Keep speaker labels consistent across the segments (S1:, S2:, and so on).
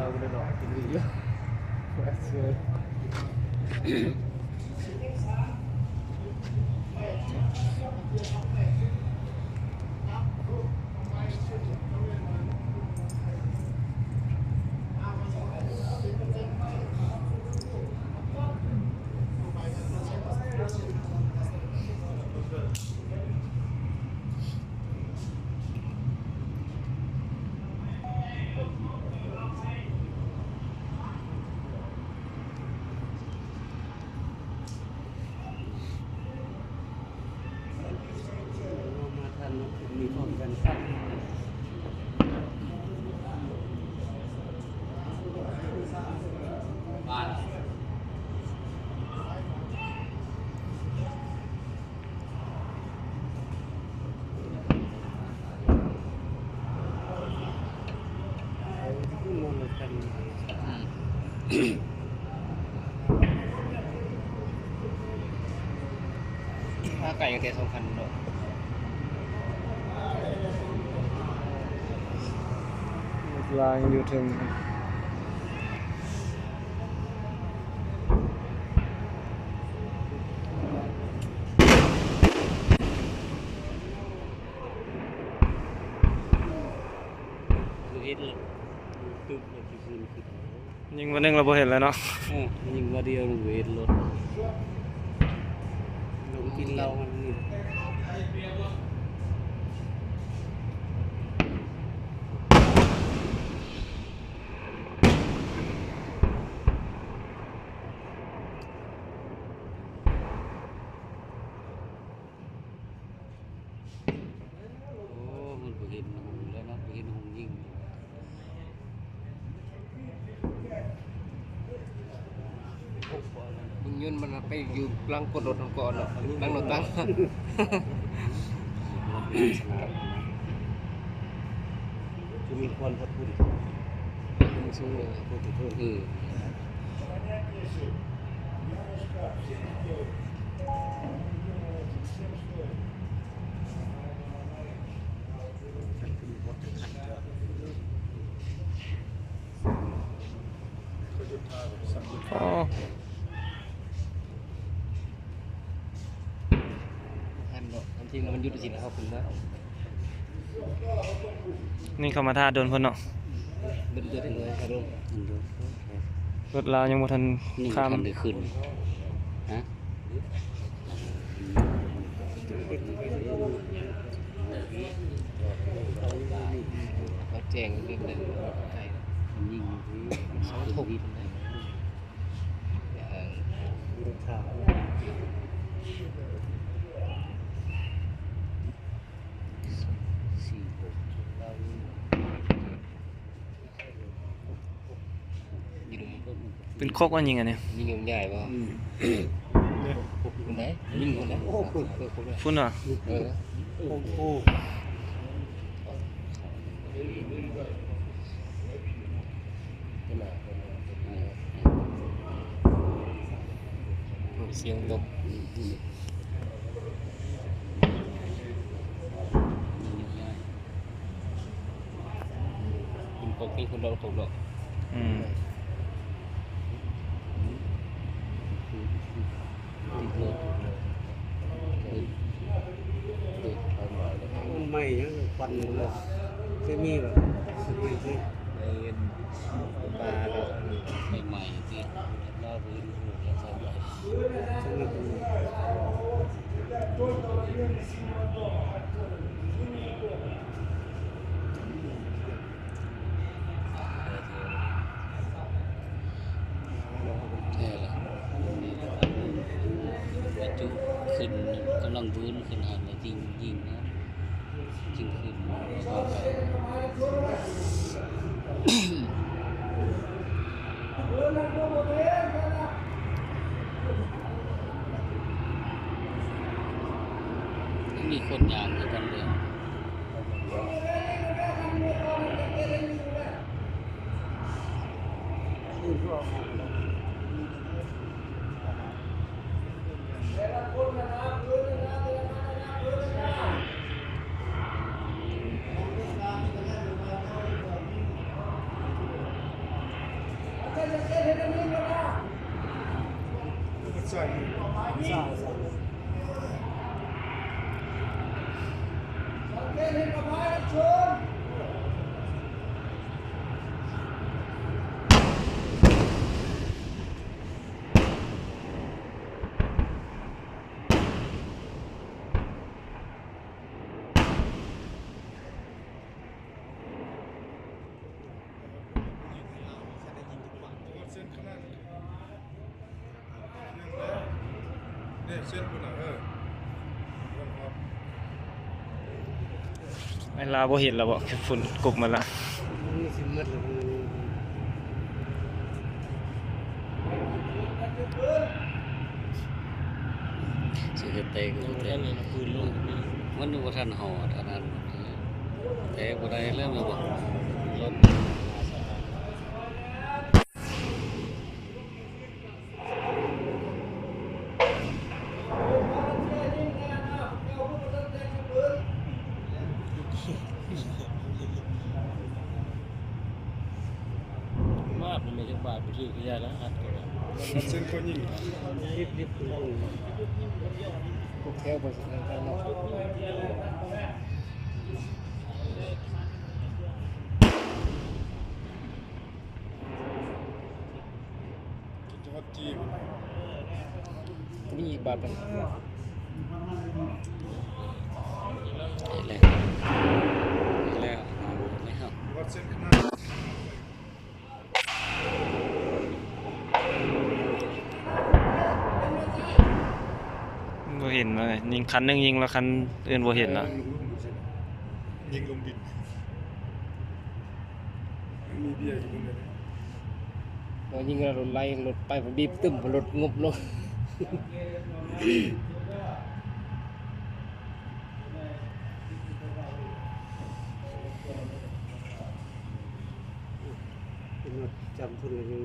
S1: เราก็ได้ดอกกินดีเยอะเชื่อ
S2: มีพร้อมกันครับบ้านถ้าไก่ยังเทสองพันเนาะ
S1: ลางอยู่ถึงยิงวันนึงเราบ่เห็นแล้วเนาะ
S2: ยิงว่าเดียวลงเวทรถลงกินเรามันนี่มึงยืนมันไปอยู่กลางกดรถก่อนหรอตั้งรถตั้งจะมีคนพัดพูดมึงสู้เลยพูดถึงพูด
S1: อ๋อ
S2: อันที่มันยุติสินเขาเป็นแล้ว
S1: นี่เขามาท่าโดนคนเนาะ
S2: เป็นเดือดเลยครับลุง
S1: รถลาวยังบ่ทันข้าม
S2: ได้ขึ้นฮะเขาแจ้งเรื่องอะไรใช่ยิงเสาถก
S1: เป็นโคกว่ายิงอันนี้
S2: ยิงใหญ่ป่ะคนไหนยิงคนไหน
S1: ฟุ้นเหรอ
S2: เสียงตกคุณปกนี่คุณเราตกหรอกไม่ยังฟันเลยจะมีแบบไม่ใช่เป็นปลาเราใหม่ๆที่เราพื้นหูแล้วใส่ใหม่แค่ละจุขึ้นกำลังพื้นขึ้นหันเลยจริงยิงนะจริงขึ้นเข้าไปมีคนยางกันเลย
S1: ใช่ใช่ เนี่ยเส้นคุณ
S3: เวลาบ่เห็นแล้วบ่คือฝุ่นกบมาละ
S2: นี่สิมืดเลยสิเฮ็ดเตะก็เตะปืนลงมันดูว่าท่านหอดอันนั้นเตะบ่ได้แล้วมันบ่รถมาดมันไม่จักบาทไปซื้อกระยาแล้วอัดก็ได้
S1: เส้นคนยิง
S2: รีบๆลงพวกแถวบ่สิได้เนาะ
S1: จังหวัดจีน
S2: มีอีกบาทนึง แล้ว
S1: วัดเส้นขนาด
S3: บ่เห็นว่ายิงคันหนึงยิงแล้วคันอื่นบ่เห็นนะ
S1: ยิงลงดินมีเบียร์อยู่ตรงนี้
S2: เรายิงรถไล่รถไปผมบีบตึ้มรถงบลงจำทุนเลยยิ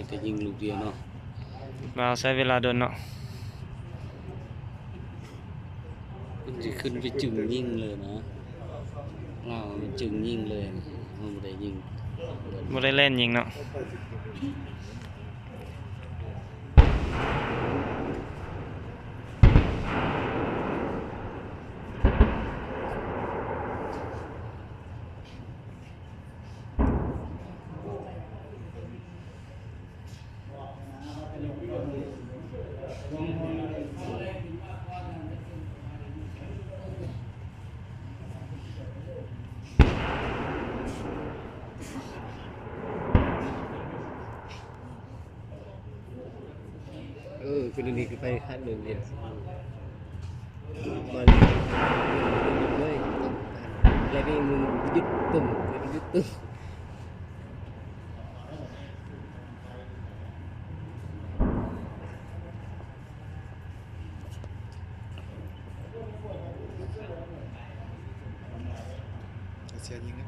S2: งแต่ยิงลูกเดียวเนาะ
S3: มาใช้เวลาโดนเนาะ
S2: มันจะขึ้นไปจึงยิงเลยนะเราจึงยิงเลยมันไม่ได้ยิง
S3: บ่ได้เล่นยิงเนาะ
S2: คือนี่คือไปคาดเดินเรียนมันเลยแล้วนี่มึงยึดตุ่มยึดตุ่ม
S1: เสียยิงนะ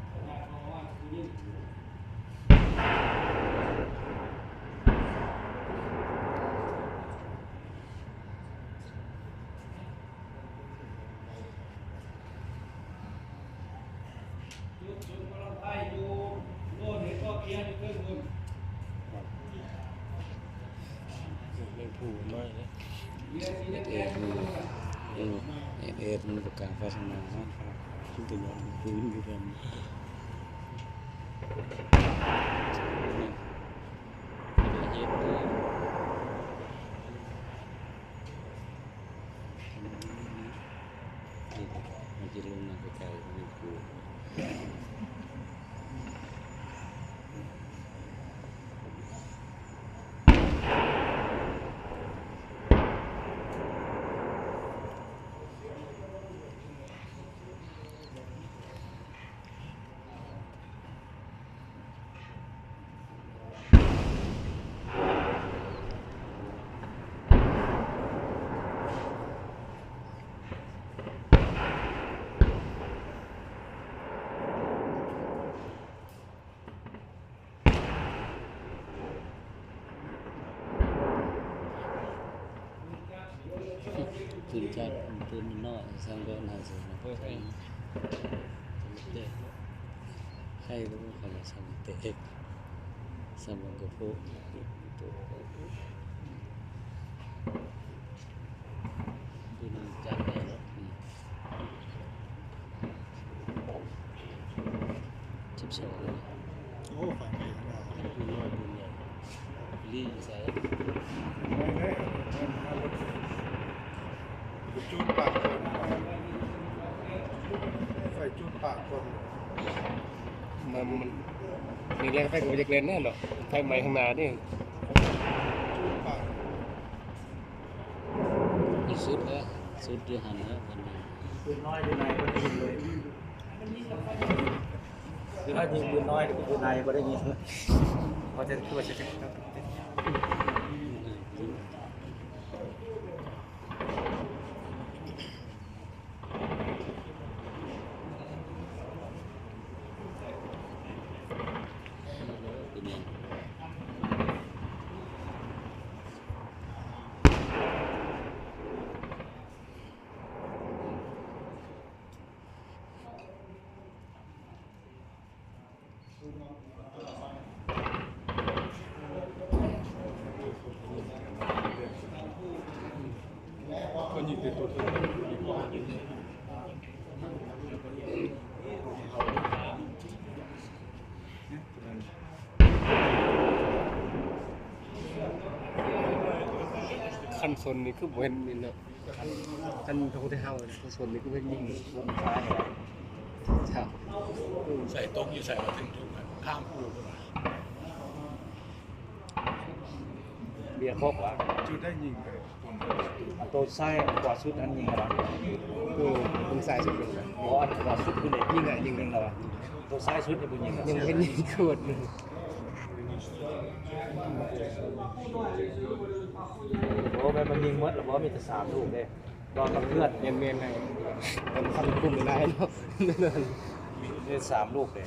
S2: ไม่ผูกมากเลยเอ็ดมันประกาศพัฒนาครับขึ้นตัวอย่างฟื้นอยู่กันเย็บเลยมันจะลงมาไกลๆไม่ผูก ปืนจัดปืนมันน้อยสร้างแบบน่าสนนะใครเตะใครรู้ใครสร้างเตะสร้างกับพวก ดูมันจังเลยเนาะ12เลย
S1: โอ้ไฟไหม้ขนาดนั้น
S2: ดูน้อยดูเนี่ยรีใส่
S1: ไม่ได้จูดปากคนไฟจูดปากคน
S2: มันนี่แรงไฟกับจากเลนแน่เนาะไฟไหม้ข้างหน้านี่
S1: จูดปาก
S2: อีกสุดแล้วสุดอยู่หันแล้ววันนี้
S4: ปืนน้อยปืนในก็ได้ยินเลยคือถ้ายิงปืนน้อยปืนในก็ได้ยินพอจะตัวจะ
S2: เป็นยัง
S1: ก็ยิงเป็นตัวเธอ
S2: คันชนนี่คือบ่เห็นนี่เนาะคันทงที่เฮาเนี่ยคันชนนี่คือเพิ่นยิงวงซ้ายครับ
S1: ใส่ตรงอยู่ใส่มาถึงทุกคนข้ามปูกัน
S4: เบียร์คกวะ
S1: จูดได้ยิงไปปุ่น
S4: ตัวไส้กว่าชุดอันยิงอะไร
S2: คือวงซ้ายสุดเลยนะ
S4: เพราะอันกว่าชุดคือเด็ก
S2: ยิงอ่ะยิง
S4: ยิงเราตัวไส้ชุดเนี่ยบุญยิง
S2: ยังเห็นยิงขวดนึง
S4: โอ้แม่มันยิงมดหรือว่ามีแต่3 ลูกเลยตอนกับเพื่อน
S2: เมียนๆให้มันทำกลุ่มได้เนาะนั่น
S4: มี3 ลูกเลย